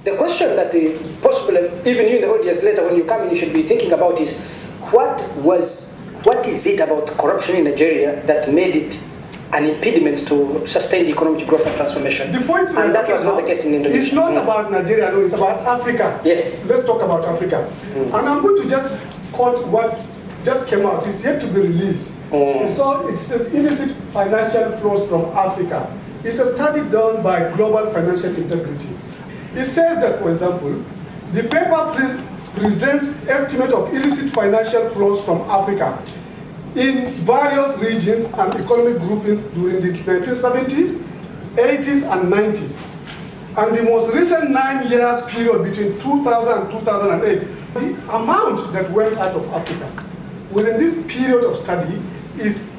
The question that possibly, even you in the audience later when you come in, you should be thinking about is, what is it about corruption in Nigeria that made it an impediment to sustained economic growth and transformation? The point and that was not the case in Indonesia. It's not about Nigeria, no, it's about Africa. Yes. Let's talk about Africa. And I'm going to just quote what just came out. It's yet to be released. So it says illicit financial flows from Africa. It's a study done by Global Financial Integrity. It says that, for example, the paper presents estimate of illicit financial flows from Africa in various regions and economic groupings during the 1970s, 80s, and 90s. And the most recent 9-year period between 2000 and 2008, the amount that went out of Africa within this period of study is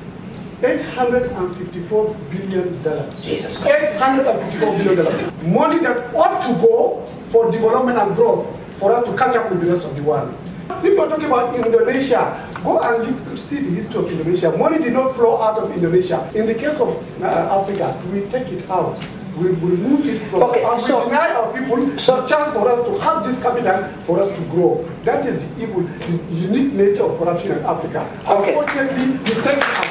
$854 billion. Jesus Christ. $854 billion. Money that ought to go for development and growth for us to catch up with the rest of the world. If you're talking about Indonesia, go and see the history of Indonesia. Money did not flow out of Indonesia. In the case of Africa, we take it out. We remove it from we deny our people the chance for us to have this capital for us to grow. That is the evil, the unique nature of corruption in Africa. Unfortunately, we take it out.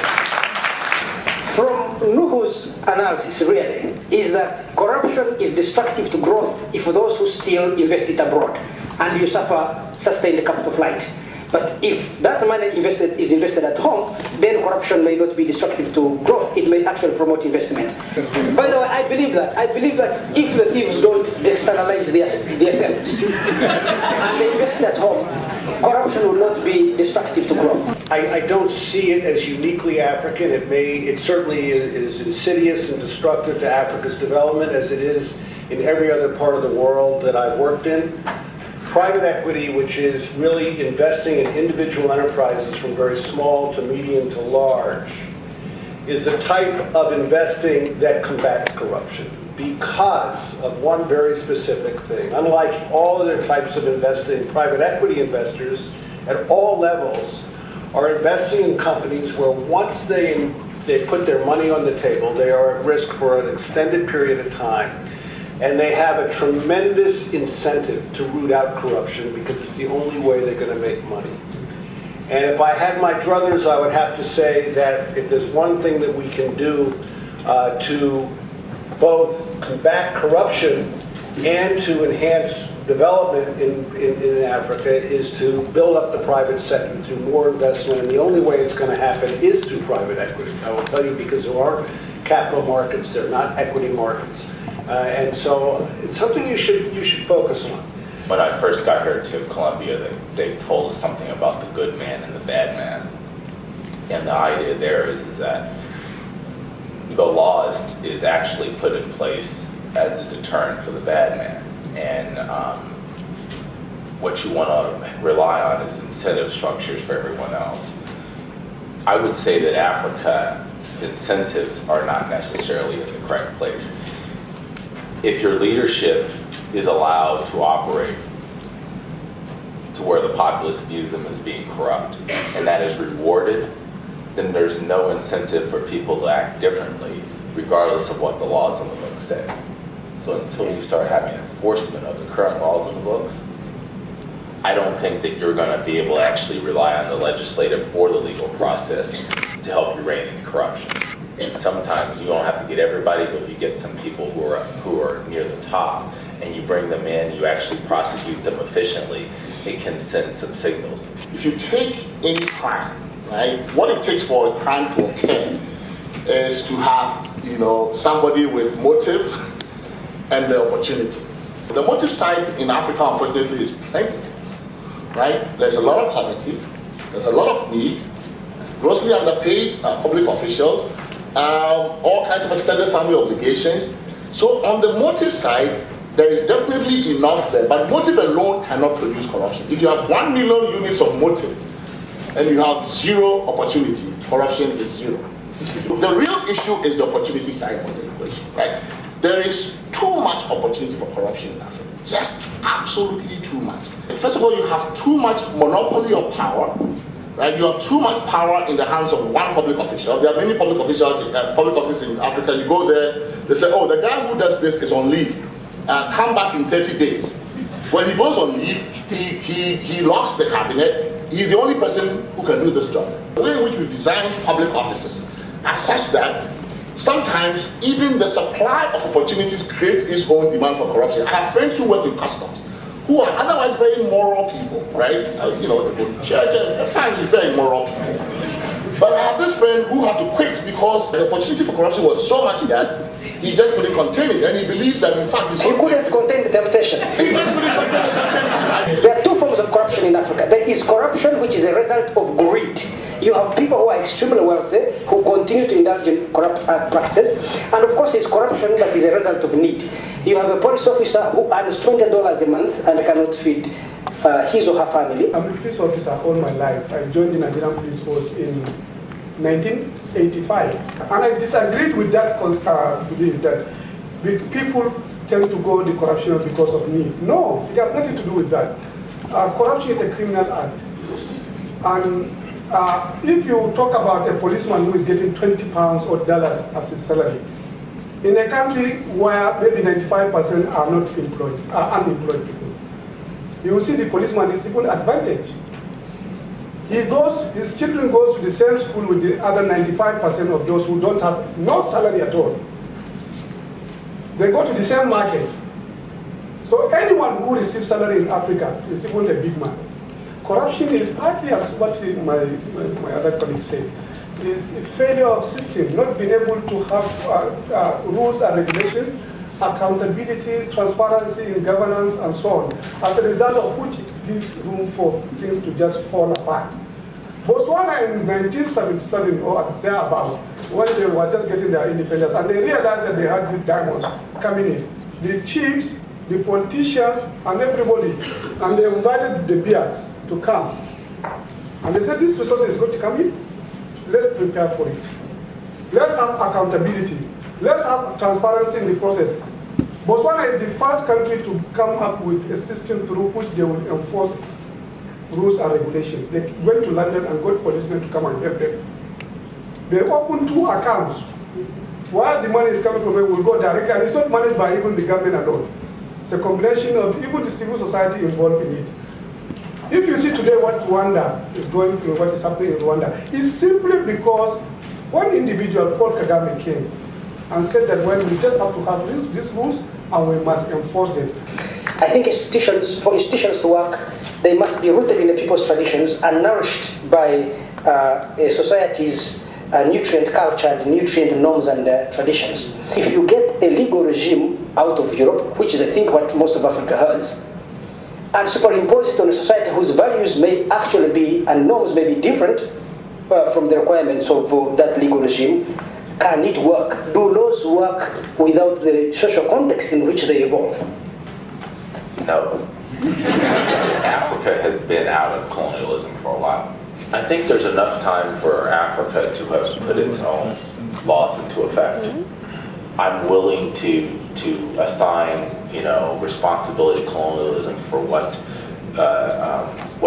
From Nuhu's analysis, really, is that corruption is destructive to growth if those who steal invest it abroad, and you suffer sustained capital flight. But if that money is invested at home, then corruption may not be destructive to growth. It may actually promote investment. By the way, I believe that if the thieves don't externalize their theft and they invest at home, corruption will not be destructive to growth. I don't see it as uniquely African. It certainly is insidious and destructive to Africa's development, as it is in every other part of the world that I've worked in. Private equity, which is really investing in individual enterprises from very small to medium to large, is the type of investing that combats corruption because of one very specific thing. Unlike all other types of investing, private equity investors at all levels are investing in companies where once they put their money on the table, they are at risk for an extended period of time. And they have a tremendous incentive to root out corruption because it's the only way they're going to make money. And if I had my druthers, I would have to say that if there's one thing that we can do to both combat corruption and to enhance development in Africa is to build up the private sector through more investment. And the only way it's going to happen is through private equity. I will tell you, because there aren't capital markets, they're not equity markets. And so it's something you should focus on. When I first got here to Colombia, they told us something about the good man and the bad man. And the idea there is that the law is actually put in place as a deterrent for the bad man. And what you want to rely on is incentive structures for everyone else. I would say that Africa's incentives are not necessarily in the correct place. If your leadership is allowed to operate to where the populace views them as being corrupt, and that is rewarded, then there's no incentive for people to act differently, regardless of what the laws on the books say. So until you start having enforcement of the current laws on the books, I don't think that you're going to be able to actually rely on the legislative or the legal process to help you rein in corruption. Sometimes you don't have to get everybody, but if you get some people who are near the top and you bring them in, you actually prosecute them efficiently, it can send some signals. If you take any crime, right, what it takes for a crime to occur is to have, somebody with motive and the opportunity. The motive side in Africa, unfortunately, is plentiful, right? There's a lot of poverty, there's a lot of need, grossly underpaid public officials, all kinds of extended family obligations. So on the motive side, there is definitely enough there, but motive alone cannot produce corruption. If you have 1 million units of motive and you have zero opportunity, corruption is zero. The real issue is the opportunity side of the equation, right? There is too much opportunity for corruption in Africa, just absolutely too much. First of all, you have too much monopoly of power. Right? You have too much power in the hands of one public official. There are many public offices in Africa. You go there, they say, oh, the guy who does this is on leave. come back in 30 days. When he goes on leave, he locks the cabinet. He's the only person who can do this job. The way in which we design public offices are such that sometimes even the supply of opportunities creates its own demand for corruption. I have friends who work in customs who are otherwise very moral people, right? They go to church and finally very moral people. But I have this friend who had to quit because the opportunity for corruption was so much that he just couldn't contain it, and he believes that in fact he couldn't contain the temptation. He just couldn't contain the temptation. Right? There are two forms of corruption in Africa. There is corruption which is a result of greed. You have people who are extremely wealthy who continue to indulge in corrupt practices, and of course, there's corruption that is a result of need. You have a police officer who earns $20 a month and cannot feed his or her family. I'm a police officer all my life. I joined the Nigerian Police Force in 1985, and I disagreed with that belief that people tend to go the corruption because of need. No, it has nothing to do with that. Corruption is a criminal act, and if you talk about a policeman who is getting £20 or dollars as his salary, in a country where maybe 95% are not employed, are unemployed people, you will see the policeman is even advantaged. His children goes to the same school with the other 95% of those who don't have no salary at all. They go to the same market. So anyone who receives salary in Africa is even a big man. Corruption is partly, as what my other colleagues said, is a failure of system, not being able to have rules and regulations, accountability, transparency in governance, and so on, as a result of which it gives room for things to just fall apart. Botswana in 1977 or thereabouts, when they were just getting their independence, and they realized that they had these diamonds coming in. The chiefs, the politicians, and everybody, and they invited the bears to come. And they said, this resource is going to come in. Let's prepare for it. Let's have accountability. Let's have transparency in the process. Botswana is the first country to come up with a system through which they will enforce rules and regulations. They went to London and got policemen to come and help them. They opened 2 accounts. Where the money is coming from, it will go directly, and it's not managed by even the government alone. It's a combination of even the civil society involved in it. If you see today what Rwanda is going through, what is happening in Rwanda, it's simply because one individual, Paul Kagame, came and said that, well, we just have to have these rules and we must enforce them. I think for institutions to work, they must be rooted in the people's traditions and nourished by a society's nutrient culture, and nutrient norms and traditions. If you get a legal regime out of Europe, which is I think what most of Africa has, and superimpose it on a society whose values may actually be, and norms may be different from the requirements of that legal regime, can it work? Do laws work without the social context in which they evolve? No. Africa has been out of colonialism for a while. I think there's enough time for Africa to have put its own laws into effect. I'm willing to assign, responsibility to colonialism for what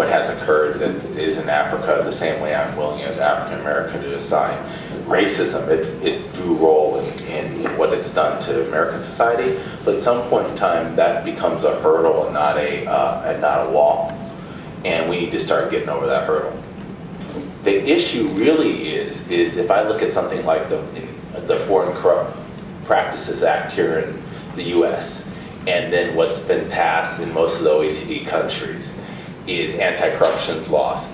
has occurred that is in Africa, the same way I'm willing as African American to assign racism its due role in what it's done to American society. But at some point in time, that becomes a hurdle and not a wall, and we need to start getting over that hurdle. The issue really is if I look at something like the Foreign Corrupt Practices Act here in the U.S., and then what's been passed in most of the OECD countries is anti-corruption laws.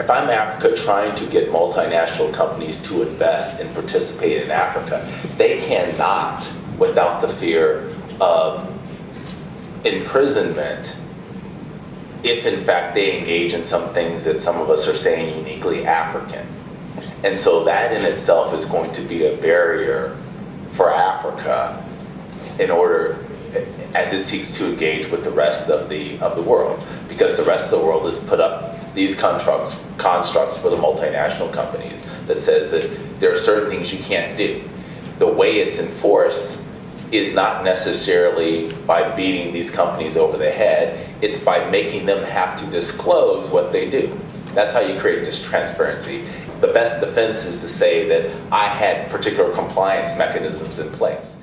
If I'm Africa trying to get multinational companies to invest and participate in Africa, they cannot, without the fear of imprisonment, if in fact they engage in some things that some of us are saying uniquely African. And so that in itself is going to be a barrier for Africa in order, as it seeks to engage with the rest of the world, because the rest of the world has put up these constructs for the multinational companies that says that there are certain things you can't do. The way it's enforced is not necessarily by beating these companies over the head, it's by making them have to disclose what they do. That's how you create this transparency. The best defense is to say that I had particular compliance mechanisms in place.